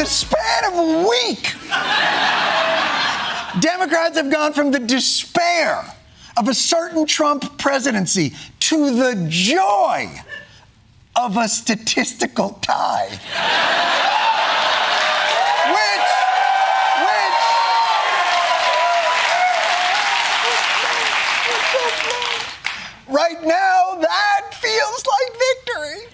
the span of a week, Democrats have gone from the despair of a certain Trump presidency to the joy of a statistical tie. Which right now, that feels like victory.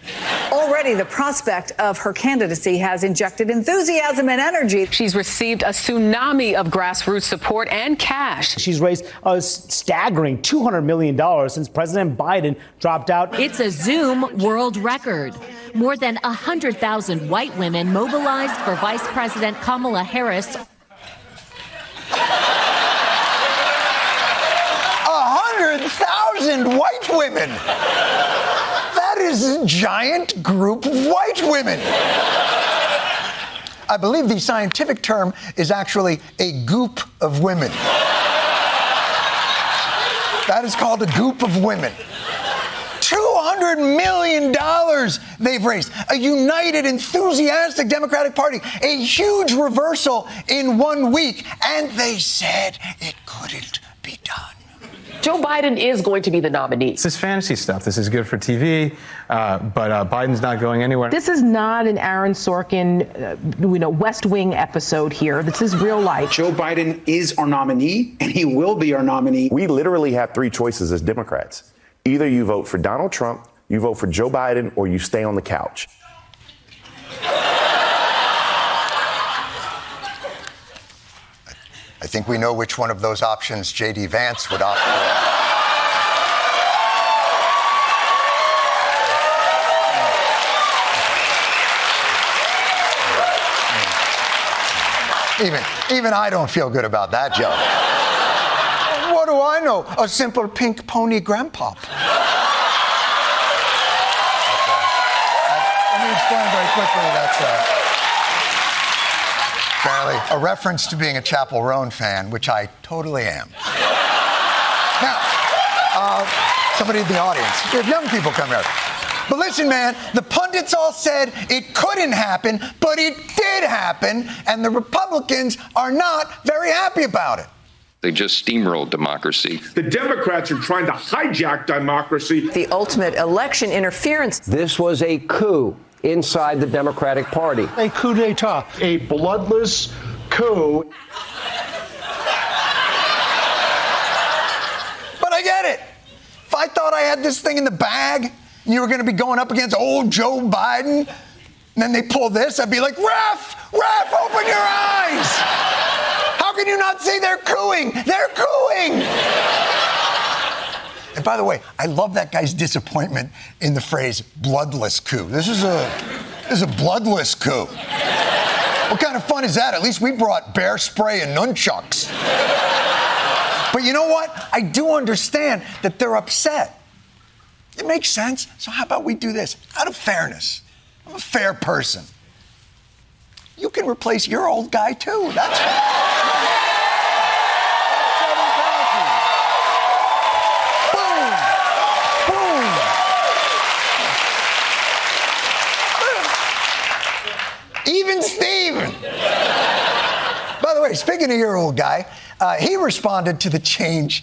Already, the prospect of her candidacy has injected enthusiasm and energy. She's received a tsunami of grassroots support and cash. She's raised a staggering $200 million since President Biden dropped out. It's a Zoom world record. More than 100,000 white women mobilized for Vice President Kamala Harris. 100,000 white women. That is a giant group of white women. I believe the scientific term is actually a goop of women. That is called a goop of women. $200 million they've raised. A united, enthusiastic Democratic Party. A huge reversal in 1 week. And they said it couldn't be done. Joe Biden is going to be the nominee. This is fantasy stuff. This is good for TV, but Biden's not going anywhere. This is not an Aaron Sorkin, West Wing episode here. This is real life. Joe Biden is our nominee, and he will be our nominee. We literally have three choices as Democrats. Either you vote for Donald Trump, you vote for Joe Biden, or you stay on the couch. I think we know which one of those options J.D. Vance would opt for. Even I don't feel good about that joke. What do I know? A simple pink pony grandpa. Let me explain very quickly. That's apparently a reference to being a Chappell Roan fan, which I totally am. Now, somebody in the audience, we have young people come here. But listen, man, the pundits all said it couldn't happen, but it did happen, and the Republicans are not very happy about it. They just steamrolled democracy. The Democrats are trying to hijack democracy. The ultimate election interference. This was a coup inside the Democratic Party. A coup d'etat. A bloodless coup. But I get it. If I thought I had this thing in the bag, and you were going to be going up against old Joe Biden, and then they pull this, I'd be like, Ref, open your eyes. How can you not say they're cooing? They're cooing. And by the way, I love that guy's disappointment in the phrase bloodless coup. This is a bloodless coup. What kind of fun is that? At least we brought bear spray and nunchucks. But you know what? I do understand that they're upset. It makes sense. So how about we do this? Out of fairness, I'm a fair person. You can replace your old guy too. That's fine. Even Steven. By the way, speaking of your old guy, he responded to the change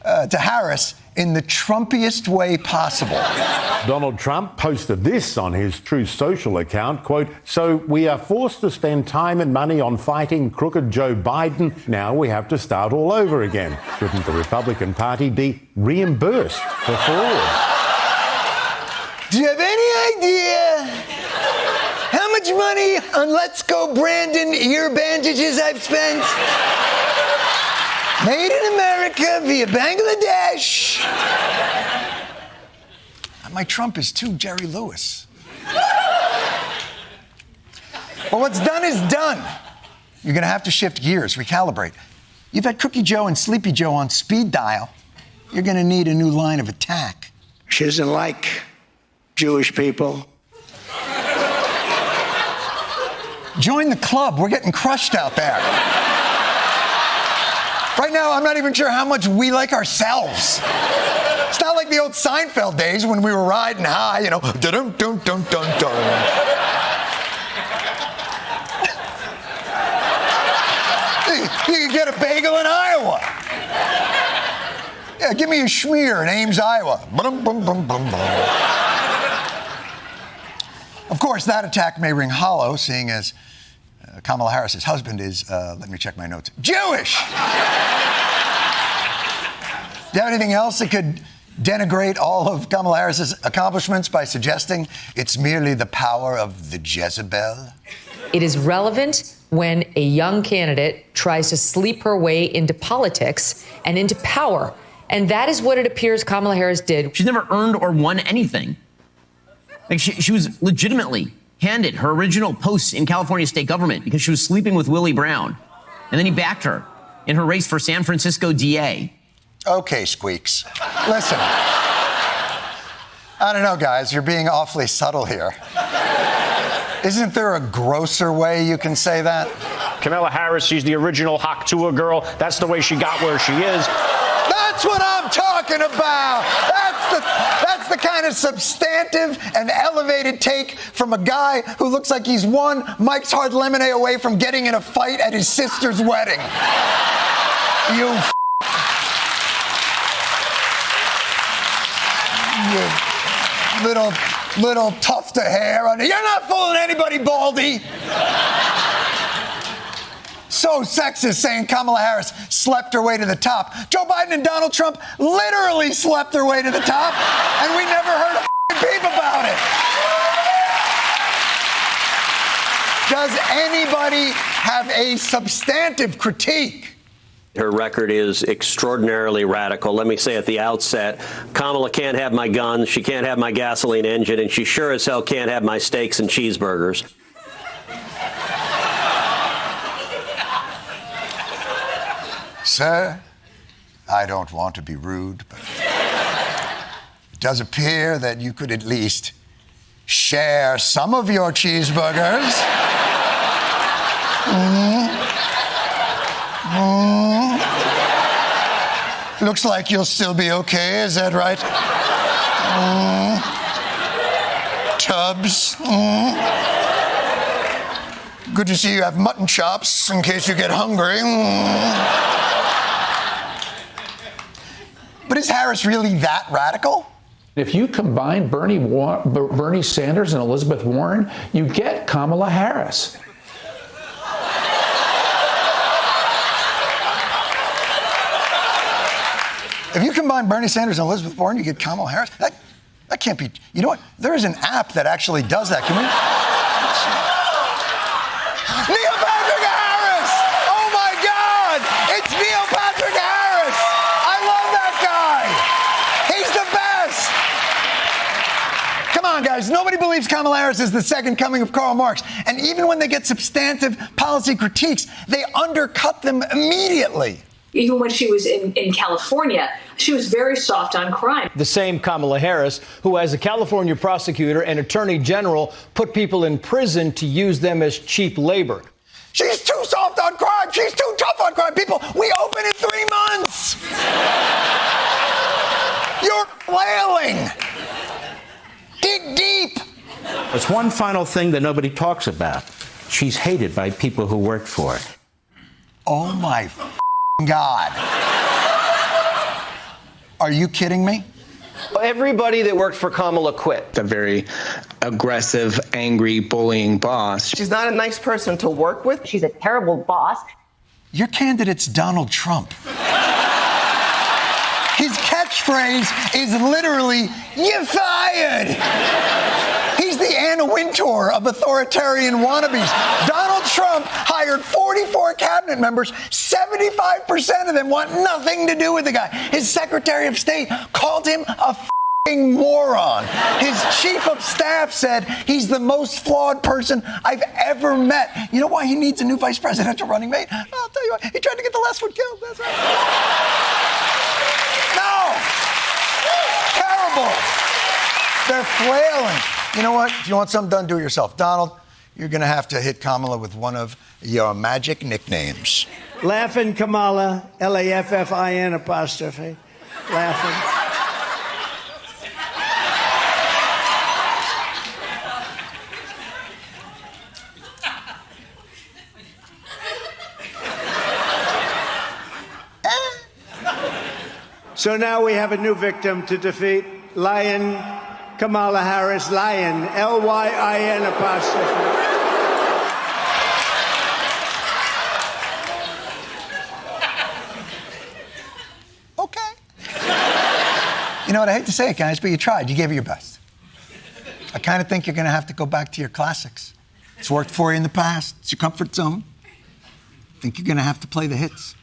to Harris in the Trumpiest way possible. Donald Trump posted this on his Truth Social account, quote, "So we are forced to spend time and money on fighting crooked Joe Biden. Now we have to start all over again. Shouldn't the Republican Party be reimbursed for fraud?" Do you have any idea how much money on Let's Go Brandon ear bandages I've spent? Made in America via Bangladesh. My Trump is too Jerry Lewis. Well, what's done is done. You're going to have to shift gears, recalibrate. You've had Cookie Joe and Sleepy Joe on speed dial. You're going to need a new line of attack. She doesn't like Jewish people. Join the club. We're getting crushed out there. Right now, I'm not even sure how much we like ourselves. It's not like the old Seinfeld days when we were riding high, dun-dun-dun-dun-dun-dun. get a bagel in Iowa. Yeah, give me a schmear in Ames, Iowa. Brum, brum, brum, brum, brum. Of course, that attack may ring hollow, seeing as Kamala Harris's husband is, let me check my notes, Jewish. Do you have anything else that could denigrate all of Kamala Harris's accomplishments by suggesting it's merely the power of the Jezebel? It is relevant when a young candidate tries to sleep her way into politics and into power. And that is what it appears Kamala Harris did. She's never earned or won anything. Like she was legitimately handed her original posts in California state government because she was sleeping with Willie Brown. And then he backed her in her race for San Francisco DA. Okay, Squeaks. Listen, I don't know, guys. You're being awfully subtle here. Isn't there a grosser way you can say that? Kamala Harris, she's the original Haktua girl. That's the way she got where she is. That's what I'm talking about. That's the kind of substantive and elevated take from a guy who looks like he's one Mike's Hard Lemonade away from getting in a fight at his sister's wedding. You little tuft of hair on it. You're not fooling anybody, Baldy. So sexist saying Kamala Harris slept her way to the top. Joe Biden and Donald Trump literally slept their way to the top, and we never heard a peep about it. Does anybody have a substantive critique? Her record is extraordinarily radical. Let me say at the outset, Kamala can't have my guns, she can't have my gasoline engine, and she sure as hell can't have my steaks and cheeseburgers. Sir, I don't want to be rude, but it does appear that you could at least share some of your cheeseburgers. Looks like you'll still be okay, is that right? Tubbs. Good to see you have mutton chops in case you get hungry. But is Harris really that radical? If you combine Bernie Sanders and Elizabeth Warren, you get Kamala Harris. If you combine Bernie Sanders and Elizabeth Warren, you get Kamala Harris. That can't be. You know what? There is an app that actually does that. Can we? Neil Patrick Harris! Oh my God! It's Neil Patrick Harris! I love that guy! He's the best! Come on, guys. Nobody believes Kamala Harris is the second coming of Karl Marx. And even when they get substantive policy critiques, they undercut them immediately. Even when she was in California, she was very soft on crime. The same Kamala Harris, who as a California prosecutor and attorney general, put people in prison to use them as cheap labor. She's too soft on crime. She's too tough on crime. People, we open in 3 months. You're flailing. Dig deep. There's one final thing that nobody talks about. She's hated by people who work for her. Oh, my God. Are you kidding me? Everybody that worked for Kamala quit. A very aggressive, angry, bullying boss. She's not a nice person to work with. She's a terrible boss. Your candidate's Donald Trump. His catchphrase is literally, "You're fired." He's the Anna Wintour of authoritarian wannabes. Donald Trump hired 44 cabinet members. 75% of them want nothing to do with the guy. His Secretary of State called him a f***ing moron. His chief of staff said he's the most flawed person I've ever met. You know why he needs a new vice presidential running mate? I'll tell you what, he tried to get the last one killed. That's right. No! Terrible! They're flailing. You know what? If you want something done, do it yourself. Donald, you're going to have to hit Kamala with one of your magic nicknames. Laughing Kamala, Laffin apostrophe. Laughing. So now we have a new victim to defeat. Lion Kamala Harris. Lion. L-Y-I-N apostrophe. You know what? I hate to say it, guys, but you tried. You gave it your best. I kind of think you're going to have to go back to your classics. It's worked for you in the past. It's your comfort zone. I think you're going to have to play the hits.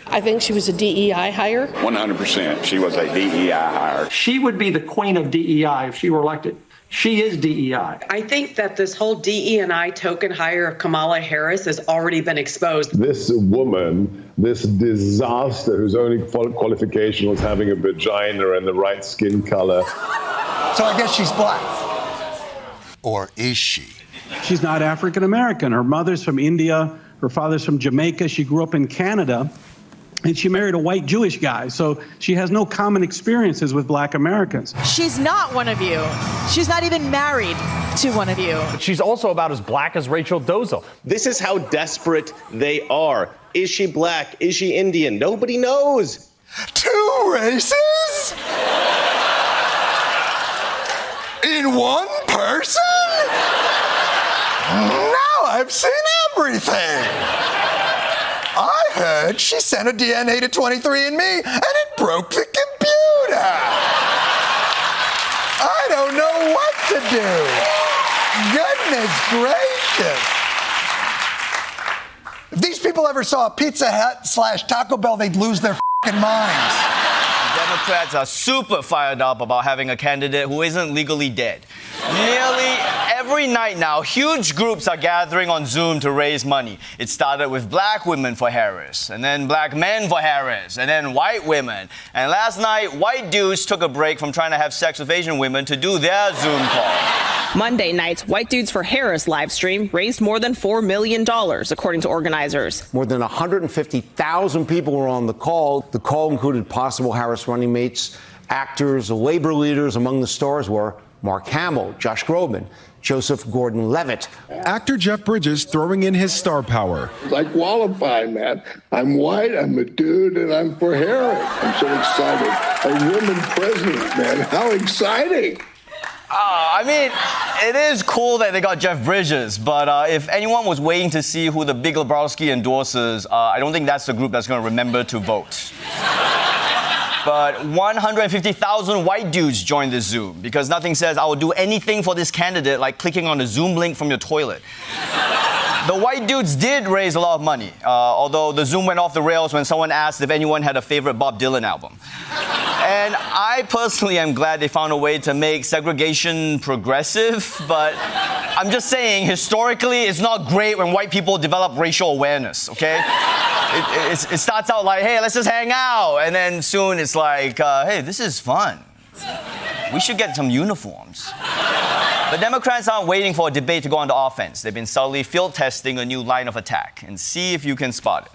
I think she was a DEI hire. 100%. She was a DEI hire. She would be the queen of DEI if she were elected. She is DEI. I think that this whole DE&I token hire of Kamala Harris has already been exposed. This woman, this disaster whose only qualification was having a vagina and the right skin color. So I guess she's black. Or is she? She's not African American. Her mother's from India. Her father's from Jamaica. She grew up in Canada. And she married a white Jewish guy, so she has no common experiences with black Americans. She's not one of you. She's not even married to one of you. She's also about as black as Rachel Dolezal. This is how desperate they are. Is she black? Is she Indian? Nobody knows. 2 races? In one person? Now I've seen everything. I heard she sent a DNA to 23andMe and it broke the computer. I don't know what to do. Goodness gracious. If these people ever saw a Pizza Hut / Taco Bell, they'd lose their f***ing minds. Democrats are super fired up about having a candidate who isn't legally dead. Nearly every night now, huge groups are gathering on Zoom to raise money. It started with black women for Harris, and then black men for Harris, and then white women. And last night, white dudes took a break from trying to have sex with Asian women to do their Zoom call. Monday night's White Dudes for Harris live stream raised more than $4 million, according to organizers. More than 150,000 people were on the call. The call included possible Harris running mates, actors, labor leaders. Among the stars were Mark Hamill, Josh Groban, Joseph Gordon-Levitt. Actor Jeff Bridges throwing in his star power. I qualify, man. I'm white, I'm a dude, and I'm for Harris. I'm so excited. A woman president, man. How exciting. I mean, it is cool that they got Jeff Bridges, but if anyone was waiting to see who the Big Lebowski endorses, I don't think that's the group that's going to remember to vote. But 150,000 white dudes joined this Zoom because nothing says I will do anything for this candidate like clicking on the Zoom link from your toilet. The white dudes did raise a lot of money, although the Zoom went off the rails when someone asked if anyone had a favorite Bob Dylan album. And I personally am glad they found a way to make segregation progressive, but I'm just saying, historically, it's not great when white people develop racial awareness, okay? It starts out like, hey, let's just hang out, and then soon it's like, hey, this is fun. We should get some uniforms. The Democrats aren't waiting for a debate to go on the offense. They've been subtly field testing a new line of attack, and see if you can spot it.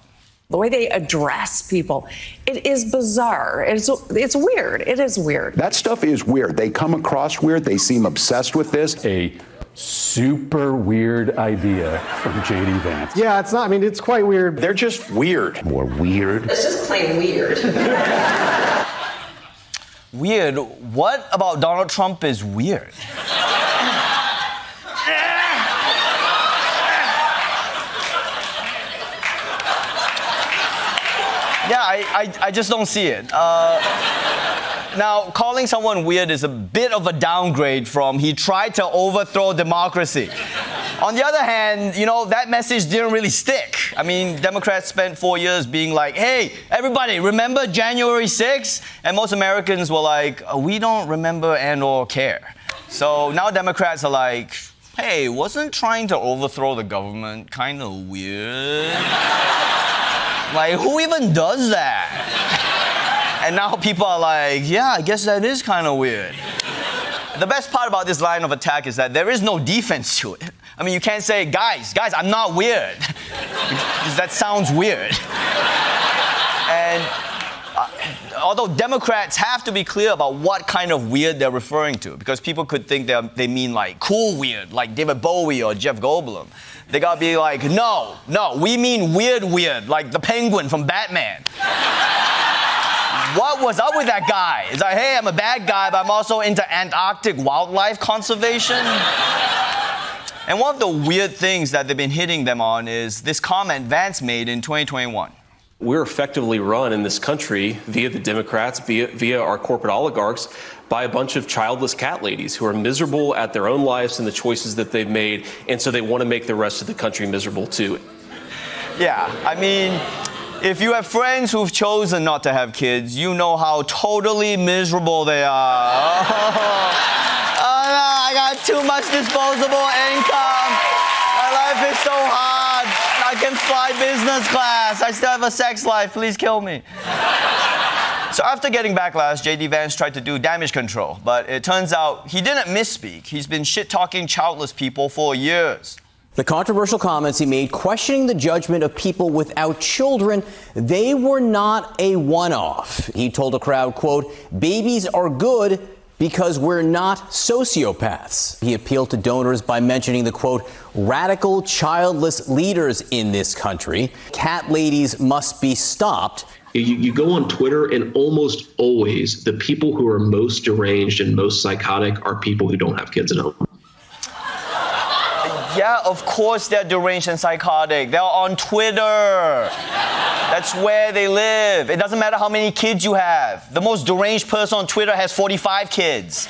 The way they address people, it is bizarre. It's weird. It is weird. That stuff is weird. They come across weird. They seem obsessed with this. A super weird idea from J.D. Vance. Yeah, it's not. I mean, it's quite weird. They're just weird. More weird. It's just plain weird. Weird? What about Donald Trump is weird? Yeah, I just don't see it. Now, calling someone weird is a bit of a downgrade from he tried to overthrow democracy. On the other hand, you know, that message didn't really stick. I mean, Democrats spent 4 years being like, hey, everybody, remember January 6th? And most Americans were like, we don't remember and or care. So now Democrats are like, hey, wasn't trying to overthrow the government kind of weird? Like, who even does that? And now people are like, yeah, I guess that is kind of weird. The best part about this line of attack is that there is no defense to it. I mean, you can't say, guys, I'm not weird. Because that sounds weird. And although Democrats have to be clear about what kind of weird they're referring to, because people could think they mean like cool weird, like David Bowie or Jeff Goldblum. They gotta be like, no, we mean weird, like the Penguin from Batman. what was up with that guy? It's like, hey, I'm a bad guy, but I'm also into Antarctic wildlife conservation. And one of the weird things that they've been hitting them on is this comment Vance made in 2021. We're effectively run in this country via the Democrats, via our corporate oligarchs, by a bunch of childless cat ladies who are miserable at their own lives and the choices that they've made, and so they want to make the rest of the country miserable too. Yeah, I mean, if you have friends who've chosen not to have kids, you know how totally miserable they are. Oh no, I got too much disposable income. My life is so hard. I can fly business class. I still have a sex life. Please kill me. So after getting backlash, J.D. Vance tried to do damage control, but it turns out he didn't misspeak. He's been shit-talking childless people for years. The controversial comments he made questioning the judgment of people without children, they were not a one-off. He told a crowd, quote, "Babies are good because we're not sociopaths." He appealed to donors by mentioning the, quote, "radical childless leaders in this country. Cat ladies must be stopped." You go on Twitter, and almost always the people who are most deranged and most psychotic are people who don't have kids at home. Yeah, of course they're deranged and psychotic. They're on Twitter. That's where they live. It doesn't matter how many kids you have. The most deranged person on Twitter has 45 kids.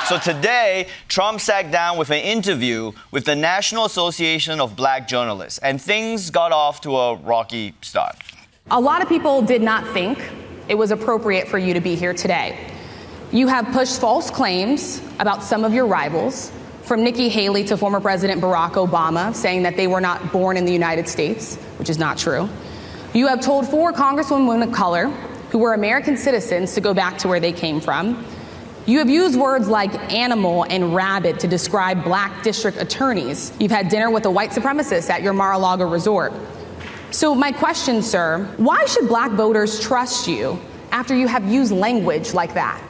So today, Trump sat down with an interview with the National Association of Black Journalists, and things got off to a rocky start. A lot of people did not think it was appropriate for you to be here today. You have pushed false claims about some of your rivals, from Nikki Haley to former President Barack Obama, saying that they were not born in the United States, which is not true. You have told 4 congresswomen of color who were American citizens to go back to where they came from. You have used words like animal and rabid to describe black district attorneys. You've had dinner with a white supremacist at your Mar-a-Lago resort. So my question, sir, why should black voters trust you after you have used language like that?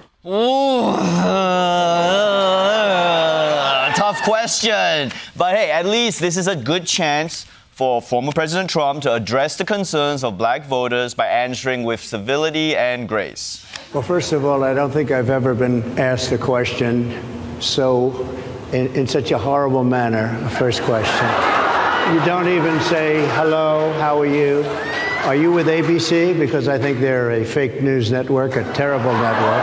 Tough question. But hey, at least this is a good chance for former President Trump to address the concerns of black voters by answering with civility and grace. Well, first of all, I don't think I've ever been asked a question in such a horrible manner, a first question. You don't even say, hello, how are you? Are you with ABC? Because I think they're a fake news network, a terrible network.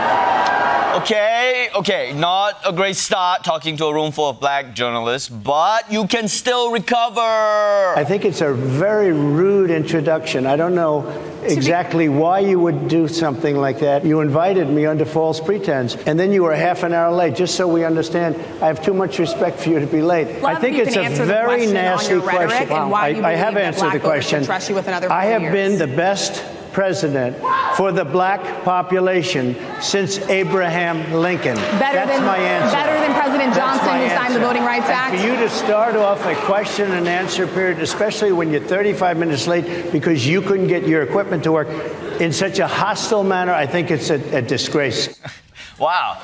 Okay, not a great start talking to a room full of black journalists, but you can still recover. I think it's a very rude introduction. I don't know exactly why you would do something like that. You invited me under false pretense, and then you were half an hour late, just so we understand. I have too much respect for you to be late. I think it's a very nasty question. Wow. I have answered the question. I have been the best president for the black population since Abraham Lincoln. That's my answer. Better than President Johnson, who signed the Voting Rights Act? For you to start off a question and answer period, especially when you're 35 minutes late because you couldn't get your equipment to work, in such a hostile manner, I think it's a disgrace. Wow.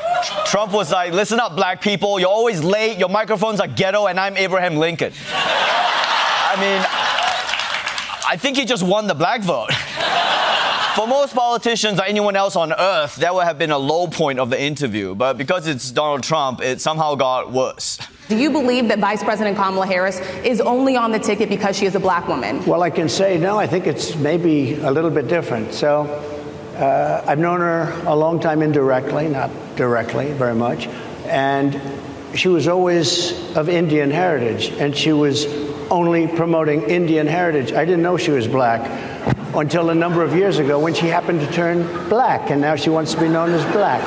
Trump was like, listen up, black people. You're always late. Your microphones are ghetto, and I'm Abraham Lincoln. I mean, I think he just won the black vote. For most politicians or anyone else on earth, that would have been a low point of the interview. But because it's Donald Trump, it somehow got worse. Do you believe that Vice President Kamala Harris is only on the ticket because she is a black woman? Well, I can say, no, I think it's maybe a little bit different. So I've known her a long time indirectly, not directly very much. And she was always of Indian heritage, and she was only promoting Indian heritage. I didn't know she was black until a number of years ago when she happened to turn black, and now she wants to be known as black.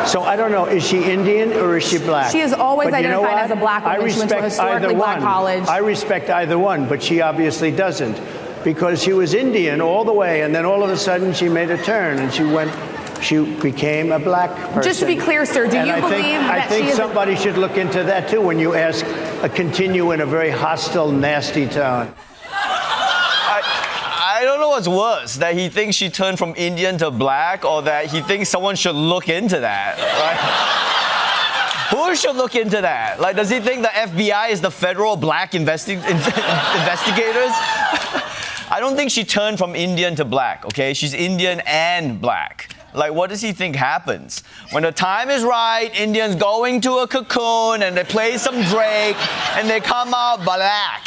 So I don't know, is she Indian or is she black? She is always identified as a black woman. She went to a historically black college. I respect either one, but she obviously doesn't, because she was Indian all the way, and then all of a sudden she made a turn, and she became a black person. Just to be clear, sir, do you believe that I think somebody should look into that too when you ask continue in a very hostile, nasty tone. I don't know what's worse, that he thinks she turned from Indian to black, or that he thinks someone should look into that. Right? Who should look into that? Like, does he think the FBI is the federal black investigators? I don't think she turned from Indian to black, okay? She's Indian and black. Like, what does he think happens? When the time is right, Indians go into a cocoon and they play some Drake and they come out black.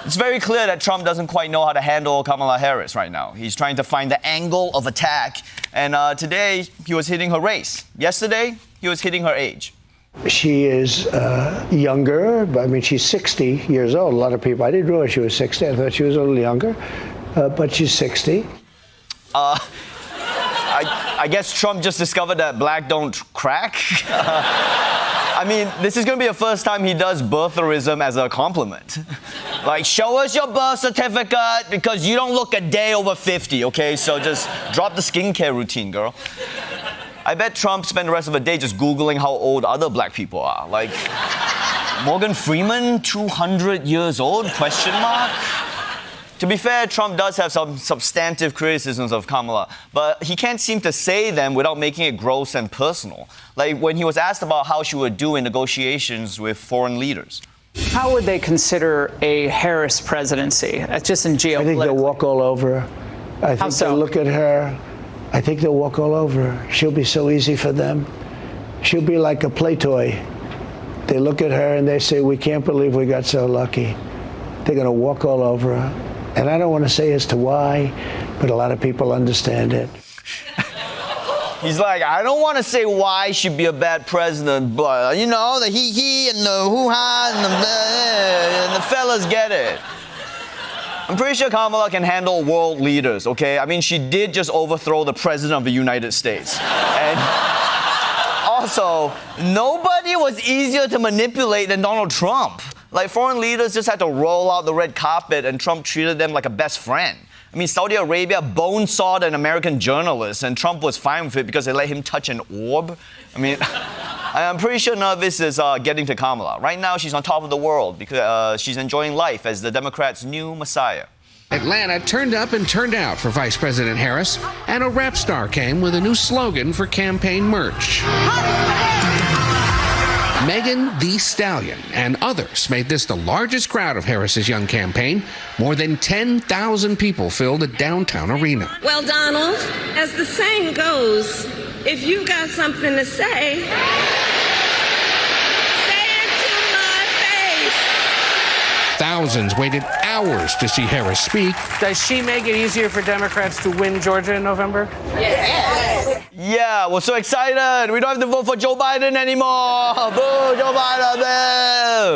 It's very clear that Trump doesn't quite know how to handle Kamala Harris right now. He's trying to find the angle of attack. And today, he was hitting her race. Yesterday, he was hitting her age. She is younger. I mean, she's 60 years old. A lot of people, I didn't realize she was 60. I thought she was a little younger. But she's 60. I guess Trump just discovered that black don't crack. I mean, this is going to be the first time he does birtherism as a compliment. Like, show us your birth certificate because you don't look a day over 50, okay? So just drop the skincare routine, girl. I bet Trump spent the rest of the day just Googling how old other black people are. Like, Morgan Freeman, 200 years old, question mark? To be fair, Trump does have some substantive criticisms of Kamala, but he can't seem to say them without making it gross and personal. Like when he was asked about how she would do in negotiations with foreign leaders. How would they consider a Harris presidency? Just in geopolitics. I think they'll walk all over her. I think they'll look at her. I think they'll walk all over her. She'll be so easy for them. She'll be like a play toy. They look at her and they say, we can't believe we got so lucky. They're going to walk all over her. And I don't want to say as to why, but a lot of people understand it. He's like, I don't want to say why she'd be a bad president, but, you know, the he and the hoo-ha and the fellas get it. I'm pretty sure Kamala can handle world leaders, okay? I mean, she did just overthrow the president of the United States. And also, nobody was easier to manipulate than Donald Trump. Like, foreign leaders just had to roll out the red carpet and Trump treated them like a best friend. I mean, Saudi Arabia bone-sawed an American journalist and Trump was fine with it because they let him touch an orb. I mean, I'm pretty sure none of this is getting to Kamala. Right now, she's on top of the world because she's enjoying life as the Democrats' new messiah. Atlanta turned up and turned out for Vice President Harris, and a rap star came with a new slogan for campaign merch. Megan Thee Stallion and others made this the largest crowd of Harris's young campaign. More than 10,000 people filled a downtown arena. Well, Donald, as the saying goes, if you've got something to say, say it to my face. Thousands waited hours to see Harris speak. Does she make it easier for Democrats to win Georgia in November? Yes. Yeah, we're so excited. We don't have to vote for Joe Biden anymore. Boo, Joe Biden,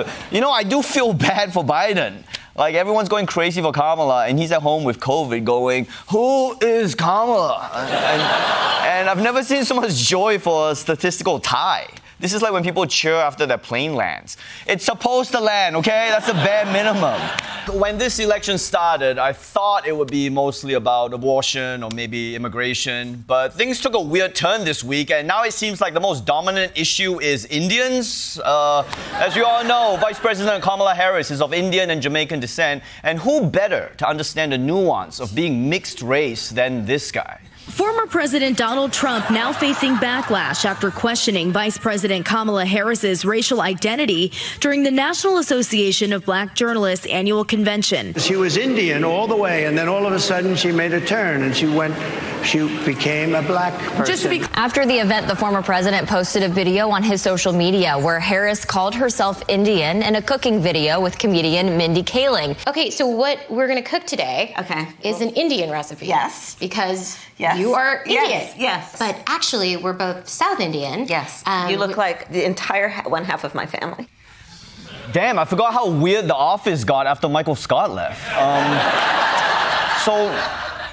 boo. You know, I do feel bad for Biden. Like, everyone's going crazy for Kamala, and he's at home with COVID going, who is Kamala? And I've never seen so much joy for a statistical tie. This is like when people cheer after their plane lands. It's supposed to land, okay? That's the bare minimum. When this election started, I thought it would be mostly about abortion or maybe immigration, but things took a weird turn this week, and now it seems like the most dominant issue is Indians. As you all know, Vice President Kamala Harris is of Indian and Jamaican descent, and who better to understand the nuance of being mixed race than this guy? Former President Donald Trump now facing backlash after questioning Vice President Kamala Harris's racial identity during the National Association of Black Journalists annual convention. She was Indian all the way, and then all of a sudden she made a turn and she became a black person. After the event, the former president posted a video on his social media where Harris called herself Indian in a cooking video with comedian Mindy Kaling. Okay, so what we're going to cook today is an Indian recipe. Yes. Because you are Indian. Yes. But actually, we're both South Indian. Yes. You look like the entire one half of my family. Damn, I forgot how weird The Office got after Michael Scott left. So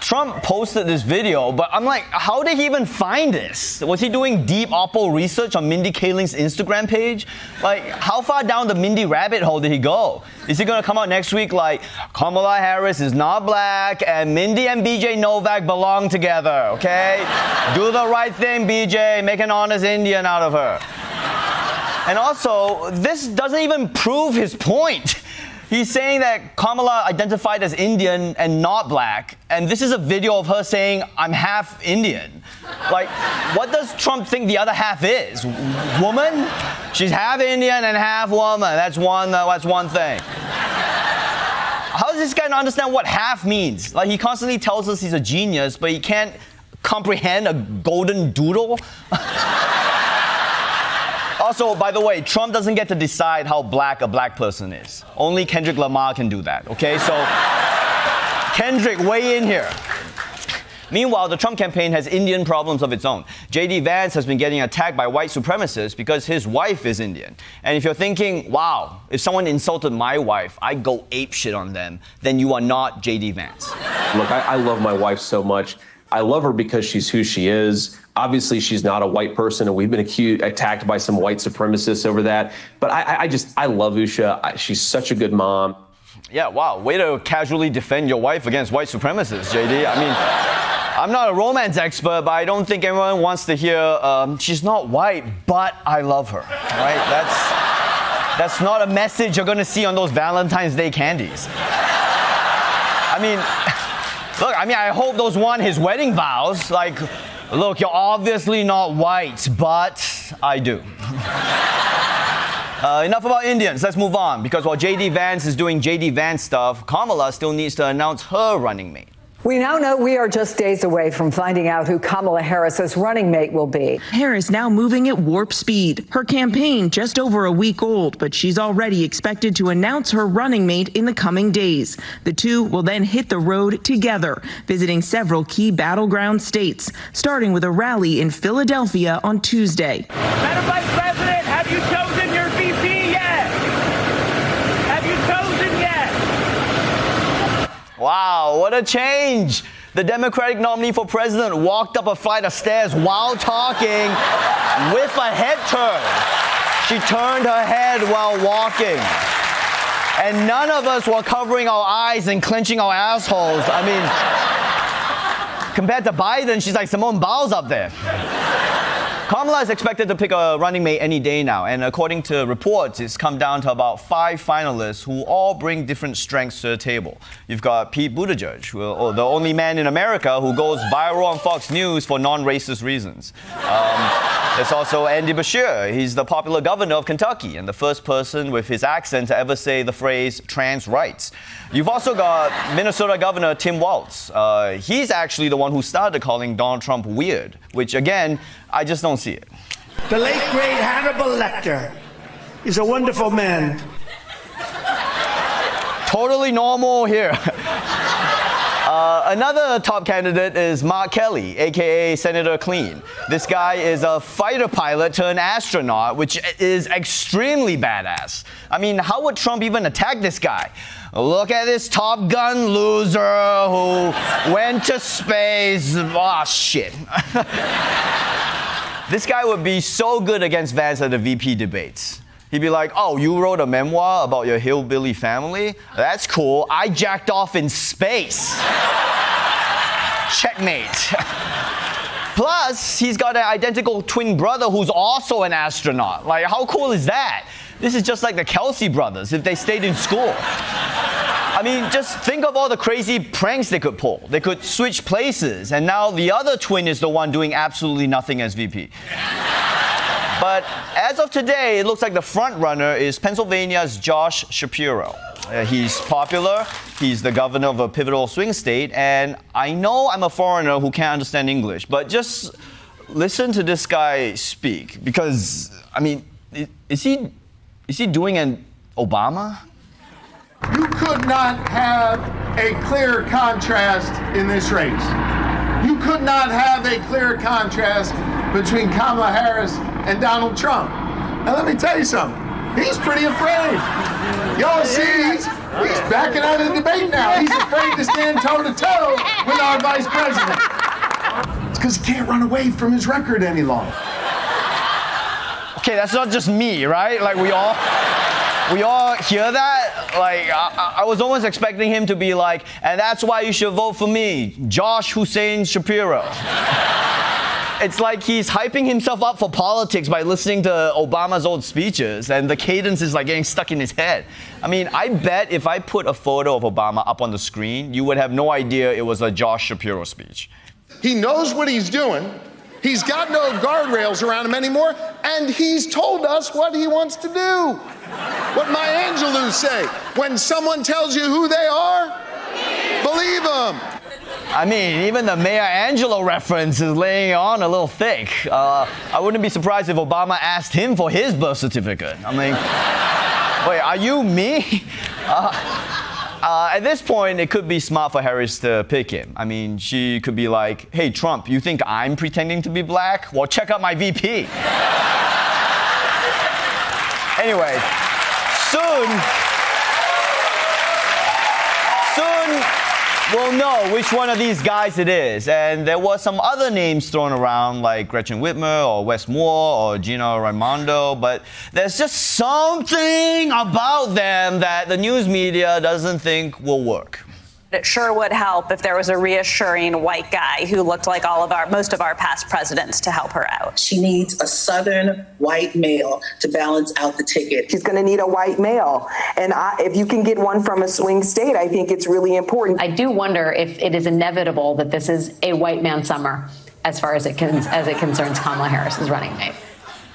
Trump posted this video, but I'm like, how did he even find this? Was he doing deep Oppo research on Mindy Kaling's Instagram page? Like, how far down the Mindy rabbit hole did he go? Is he gonna come out next week like, Kamala Harris is not black and Mindy and BJ Novak belong together, okay? Do the right thing, BJ, make an honest Indian out of her. And also, this doesn't even prove his point. He's saying that Kamala identified as Indian and not black, and this is a video of her saying, I'm half Indian. Like, what does Trump think the other half is? Woman? She's half Indian and half woman. That's one thing. How does this guy not understand what half means? Like, he constantly tells us he's a genius, but he can't comprehend a golden doodle? Also, by the way, Trump doesn't get to decide how black a black person is. Only Kendrick Lamar can do that, okay? So, Kendrick, weigh in here. Meanwhile, the Trump campaign has Indian problems of its own. J.D. Vance has been getting attacked by white supremacists because his wife is Indian. And if you're thinking, wow, if someone insulted my wife, I'd go apeshit on them, then you are not J.D. Vance. Look, I love my wife so much. I love her because she's who she is. Obviously, she's not a white person, and we've been attacked by some white supremacists over that. But I love Usha. She's such a good mom. Yeah, wow, way to casually defend your wife against white supremacists, J.D. I mean, I'm not a romance expert, but I don't think everyone wants to hear, she's not white, but I love her, right? That's not a message you're gonna see on those Valentine's Day candies. I mean, look, I hope those won his wedding vows. Like, look, you're obviously not white, but I do. Enough about Indians, let's move on. Because while J.D. Vance is doing J.D. Vance stuff, Kamala still needs to announce her running mate. We now know we are just days away from finding out who Kamala Harris's running mate will be. Harris now moving at warp speed. Her campaign just over a week old, but she's already expected to announce her running mate in the coming days. The two will then hit the road together, visiting several key battleground states, starting with a rally in Philadelphia on Tuesday. Madam Vice President, have you chosen your VP yet? Have you chosen yet? Wow, what a change! The Democratic nominee for president walked up a flight of stairs while talking with a head turn. She turned her head while walking. And none of us were covering our eyes and clenching our assholes. I mean, compared to Biden, she's like Simone Biles up there. Kamala is expected to pick a running mate any day now, and according to reports, it's come down to about 5 finalists who all bring different strengths to the table. You've got Pete Buttigieg, the only man in America who goes viral on Fox News for non-racist reasons. There's also Andy Beshear. He's the popular governor of Kentucky and the first person with his accent to ever say the phrase trans rights. You've also got Minnesota Governor Tim Walz. He's actually the one who started calling Donald Trump weird, which again, I just don't see it. The late, great Hannibal Lecter is a wonderful man. Totally normal here. Another top candidate is Mark Kelly, aka Senator Clean. This guy is a fighter pilot turned astronaut, which is extremely badass. I mean, how would Trump even attack this guy? Look at this Top Gun loser who went to space. Oh, shit. This guy would be so good against Vance at the VP debates. He'd be like, oh, you wrote a memoir about your hillbilly family? That's cool. I jacked off in space. Checkmate. Plus, he's got an identical twin brother who's also an astronaut. Like, how cool is that? This is just like the Kelsey brothers if they stayed in school. I mean, just think of all the crazy pranks they could pull. They could switch places, and now the other twin is the one doing absolutely nothing as VP. But as of today, it looks like the front runner is Pennsylvania's Josh Shapiro. He's popular, he's the governor of a pivotal swing state, and I know I'm a foreigner who can't understand English, but just listen to this guy speak, because, I mean, is he doing an Obama? You could not have a clearer contrast in this race. You could not have a clearer contrast between Kamala Harris and Donald Trump. Now let me tell you something. He's pretty afraid. Y'all see, he's backing out of the debate now. He's afraid to stand toe-to-toe with our vice president. It's because he can't run away from his record any longer. Okay, that's not just me, right? Like, we all hear that? Like, I was almost expecting him to be like, and that's why you should vote for me, Josh Hussein Shapiro. It's like he's hyping himself up for politics by listening to Obama's old speeches, and the cadence is like getting stuck in his head. I mean, I bet if I put a photo of Obama up on the screen, you would have no idea it was a Josh Shapiro speech. He knows what he's doing, He's got no guardrails around him anymore, and he's told us what he wants to do. What Maya Angelou say, when someone tells you who they are, believe them. I mean, even the Maya Angelou reference is laying on a little thick. I wouldn't be surprised if Obama asked him for his birth certificate. I mean, wait, are you me? At this point, it could be smart for Harris to pick him. I mean, she could be like, hey, Trump, you think I'm pretending to be black? Well, check out my VP. Anyway, soon we'll know which one of these guys it is. And there were some other names thrown around like Gretchen Whitmer or Wes Moore or Gina Raimondo, but there's just something about them that the news media doesn't think will work. It sure would help if there was a reassuring white guy who looked like most of our past presidents to help her out. She needs a Southern white male to balance out the ticket. She's going to need a white male. And if you can get one from a swing state, I think it's really important. I do wonder if it is inevitable that this is a white man summer as far as it concerns Kamala Harris's running mate.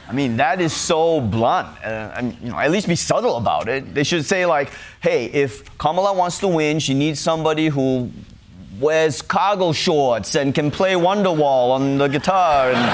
I mean, that is so blunt. At least be subtle about it. They should say, like, hey, if Kamala wants to win, she needs somebody who wears cargo shorts and can play Wonderwall on the guitar. And